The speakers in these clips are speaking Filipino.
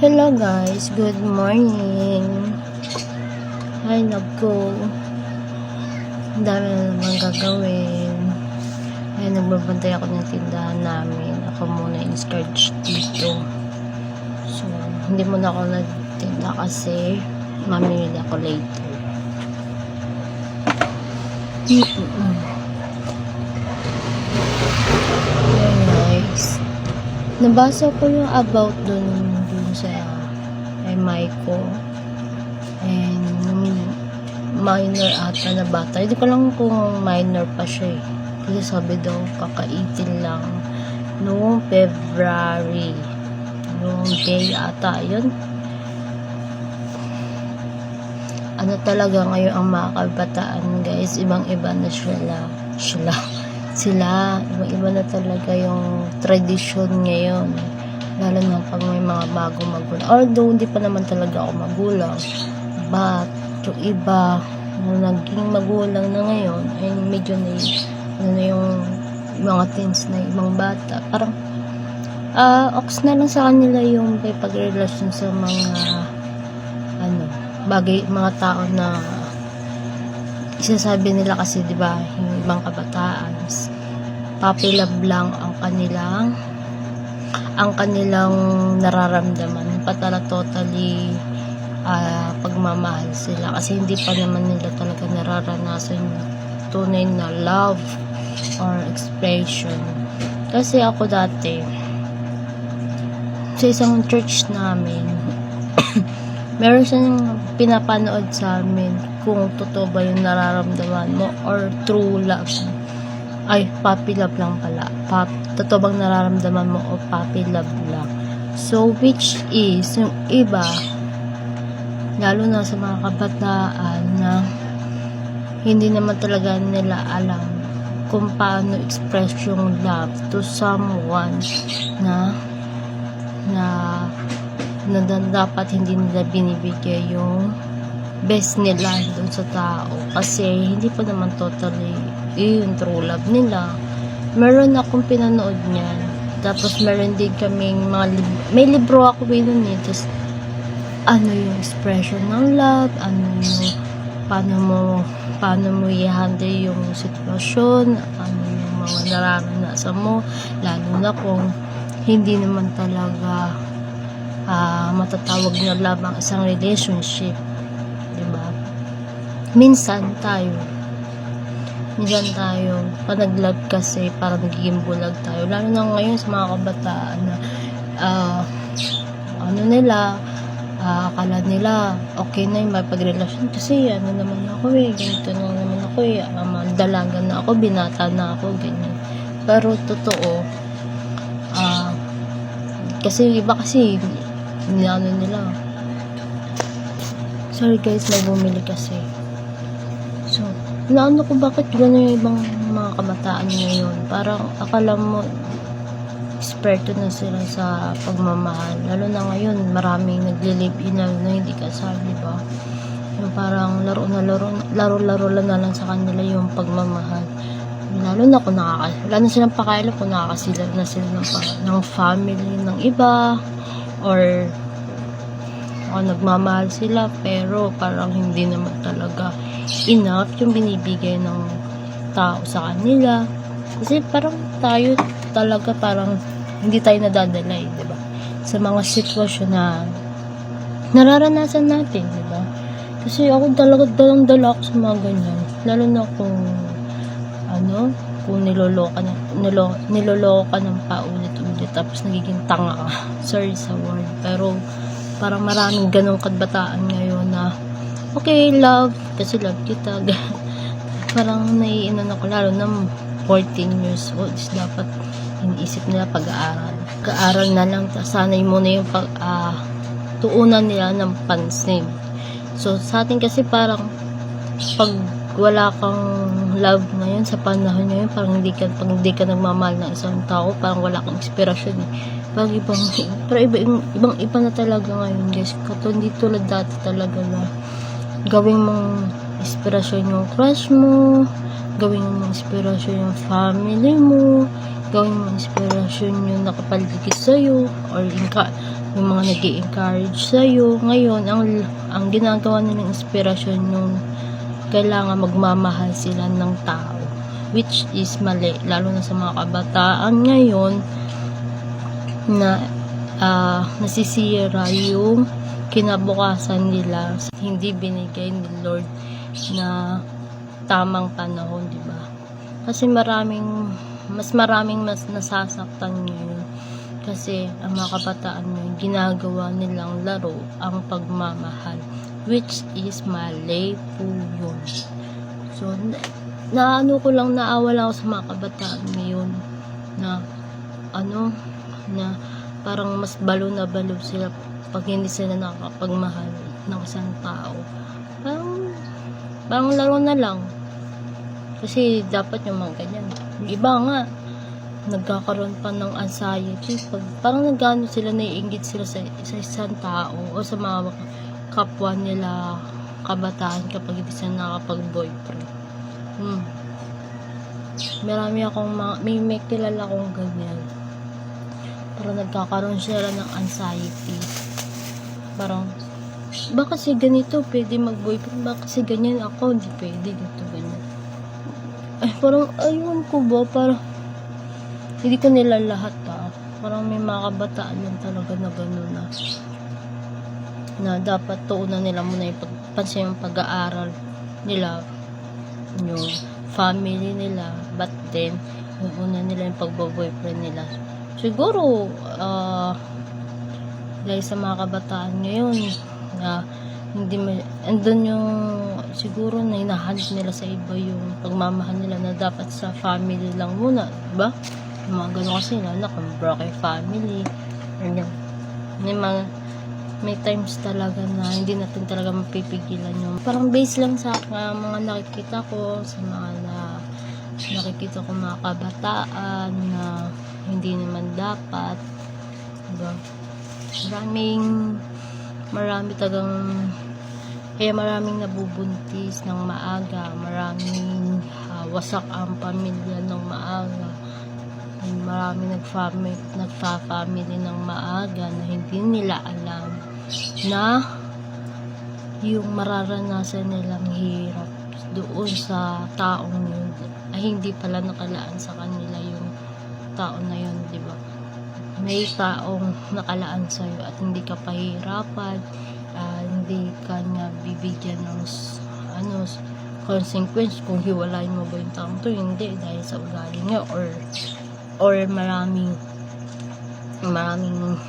Hello guys, good morning. Ay nagko, ang dami na naman gagawin. Ay nagbabantay ako ng tindahan namin. Ako muna in charge dito. So, hindi muna ako nagtinda kasi mamimili ako later. Ayan guys, nabasa ko yung about dun sa kay Maiko and yung minor ata na bata. Hindi ko lang kung minor pa siya eh. Kasi sabi daw kaka-18 lang noong February, noong day ata yun. Ano talaga ngayon ang mga kabataan guys, ibang iba na sila ibang-iba na talaga yung tradisyon ngayon, lalo na pag may mga bagong magulang. Although hindi pa naman talaga ako magulang, but yung iba na naging magulang na ngayon ay medyo na yung mga teens na ibang bata, parang ox na lang sa kanila yung may pagrelasyon sa mga bagay, mga tao na isasabi nila kasi, di ba, yung ibang kabataan, puppy love lang ang kanilang nararamdaman, patala totally pagmamahal sila, kasi hindi pa naman nila talaga nararanasan yung tunay na love or expression. Kasi ako dati sa isang church namin meron siyang pinapanood sa amin kung totoo ba yung nararamdaman mo or true love. Ay, puppy love lang pala. Totoo bang nararamdaman mo o puppy love lang? So, which is, yung iba, lalo na sa mga kabataan na hindi naman talaga nila alam kung paano express yung love to someone na dapat hindi nila binibigay yung best nila doon sa tao, kasi hindi pa naman totally yung true love nila. Meron akong pinanood niyan, tapos meron din kaming may libro ako nun eh, tapos ano yung expression ng love, ano yung paano mo i-handle yung sitwasyon, ano yung mga nararanasan mo, lalo na kung hindi naman talaga matatawag na love ang isang relationship, diba? Minsan tayo panag-love kasi parang nagiging bulag tayo, lalo na ngayon sa mga kabataan na akala nila okay na yung mapagrelasyon kasi naman ako ganito na naman ako dalaga na ako, binata na ako, ganyan. Pero totoo, kasi iba kasi nila. Sorry guys, may bumili kasi. So, ko bakit gano'n yung ibang mga kabataan ngayon. Parang akala mo eksperto na sila sa pagmamahal. Lalo na ngayon, maraming nagli-live-in na hindi kasal, diba? Yung parang laro lang na lang sa kanila yung pagmamahal. Lalo na kung wala na silang pakialam kung nakakasila na sila ng family ng iba, or nagmamahal sila pero parang hindi naman talaga enough yung binibigay ng tao sa kanila, kasi parang tayo talaga parang hindi tayo nadadala diba, sa mga sitwasyon na nararanasan natin, diba? Kasi ako talaga dalang-dala ako sa mga ganyan, lalo na kung niloloko ng paulit-ulit tapos nagiging tanga ka. Sorry sa word, pero parang maraming ganong kabataan ngayon na okay, love kasi love kita. Parang naiinan ako, lalo na 14 years old is dapat iniisip nila pag-aaral na lang, sanay muna yung tuunan nila ng pansin. So sa atin kasi parang pag wala kang love ngayon sa panahon ngayon, parang hindi ka nagmamahal ng isang tao, parang wala kang inspirasyon eh. Pero ibang-iba na talaga ngayon guys, hindi tulad dati talaga na gawing mong inspirasyon yung crush mo, gawing mong inspirasyon yung family mo, gawing mong inspirasyon yung nakapaligid sa'yo, or yung mga nag-i-encourage sa'yo. Ngayon, ang ginagawa nilang inspirasyon yung kailangan magmamahal sila ng tao, which is mali, lalo na sa mga kabataan ngayon na nasisira yung kinabukasan nila, hindi binigay ni Lord na tamang panahon, di ba? Kasi mas maraming nasasaktan ngayon kasi ang mga kabataan ngayon ginagawa nilang laro ang pagmamahal, which is mali po yun. So naano ko lang, naawala ako sa mga kabataan ngayon na na parang mas balo na balo sila pag hindi sila nakakapagmahal ng isang tao. Parang laro na lang. Kasi dapat yung mga ganyan. Yung iba nga, nagkakaroon pa ng anxiety. Parang nagano sila, naiinggit sila sa isang tao o sa mga kapwa nila kabataan kapag hindi sila nakapag-boyfriend. Marami akong may kilala akong ganyan. Parang nagkakaroon sila ng anxiety. Parang, baka kasi ganito pwede mag-boyfriend, baka kasi ganyan ako, hindi pwede, ganito, ganyan. Ay, parang, ayun ko ba, parang, hindi ko nila lahat parang may mga kabataan lang talaga na gano'n na dapat tuunan nila muna yung pansin yung pag-aaral nila, yung family nila, but then, yung una nila yung pagbo-boyfriend nila. Siguro, dahil sa mga kabataan ngayon na andun yung siguro na hinahanap nila sa iba yung pagmamahal nila na dapat sa family lang muna, diba? Yung mga gano'n kasi broken family, ganyan. May times talaga na hindi natin talaga mapipigilan yung parang base lang sa mga nakikita ko, sa mga nakikita ko mga kabataan na hindi naman dapat, diba? Marami kaya maraming nabubuntis ng maaga, maraming wasak ang pamilya ng maaga, maraming nagfa-family ng maaga na hindi nila alam na yung mararanasan nilang hirap doon sa taong yun ay hindi pala nakalaan sa kanila yung tao na yun, diba? May taong nakalaan sa'yo at hindi ka pahirapan, hindi ka na bibigyan ng consequence kung hiwalayin mo ba yung taong to, hindi, dahil sa ugali niya or maraming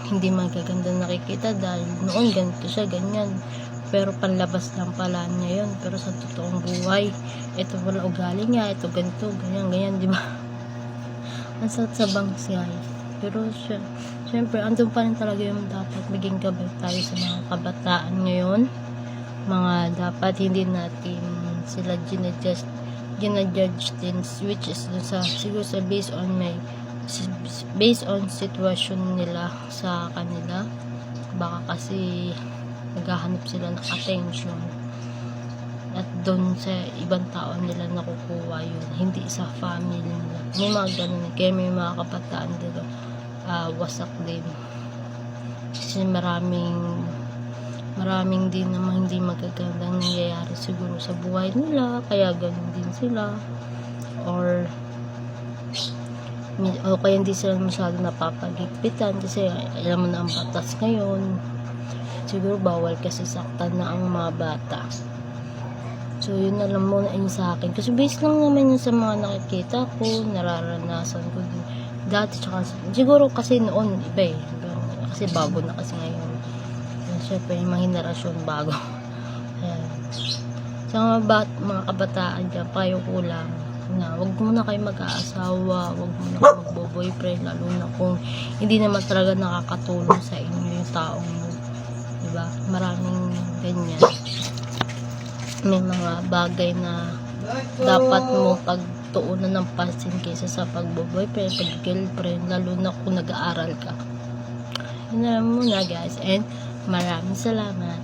hindi magaganda nakikita dahil noon ganito siya, ganyan, pero panlabas lang pala niya yun, pero sa totoong buhay ito wala ugali niya, ito ganito, ganyan, diba? Ang sabang siya. Pero syempre, andun pa rin talaga yung dapat maging gabay tayo sa mga kabataan ngayon. Mga dapat hindi natin sila ginajudge din, which is siguro sa based on situation nila sa kanila. Baka kasi naghahanap sila ng attention at doon sa ibang tao nila nakukuha yun, hindi sa family nila. May mga ganun, kaya may mga kabataan dito wasak din kasi maraming din naman hindi magagandang nangyayari siguro sa buhay nila, kaya ganun din sila, or kaya hindi sila masyado napapagigpitan kasi alam mo na ang batas ngayon, siguro bawal kasi saktan na ang mga bata. So yun na lang muna yun sa akin, kasi based lang naman yun sa mga nakikita ko, nararanasan ko din dati, tsaka siguro kasi noon iba kasi bago na kasi ngayon, syempre yung mga henerasyon bago. Ayan. Sa mga kabataan dyan, payo ko lang na wag muna kayo mag-aasawa, wag muna kayo magbo-boyfriend, lalo na kung hindi naman talaga nakakatulong sa inyo yung taong mo, diba? Maraming ganyan, may mga bagay na dapat mo pagtuunan ng pansin kaysa sa pagbo-boyfriend, pag-girlfriend, lalo na kung nag-aaral ka. Yun na lang muna guys, and maraming salamat.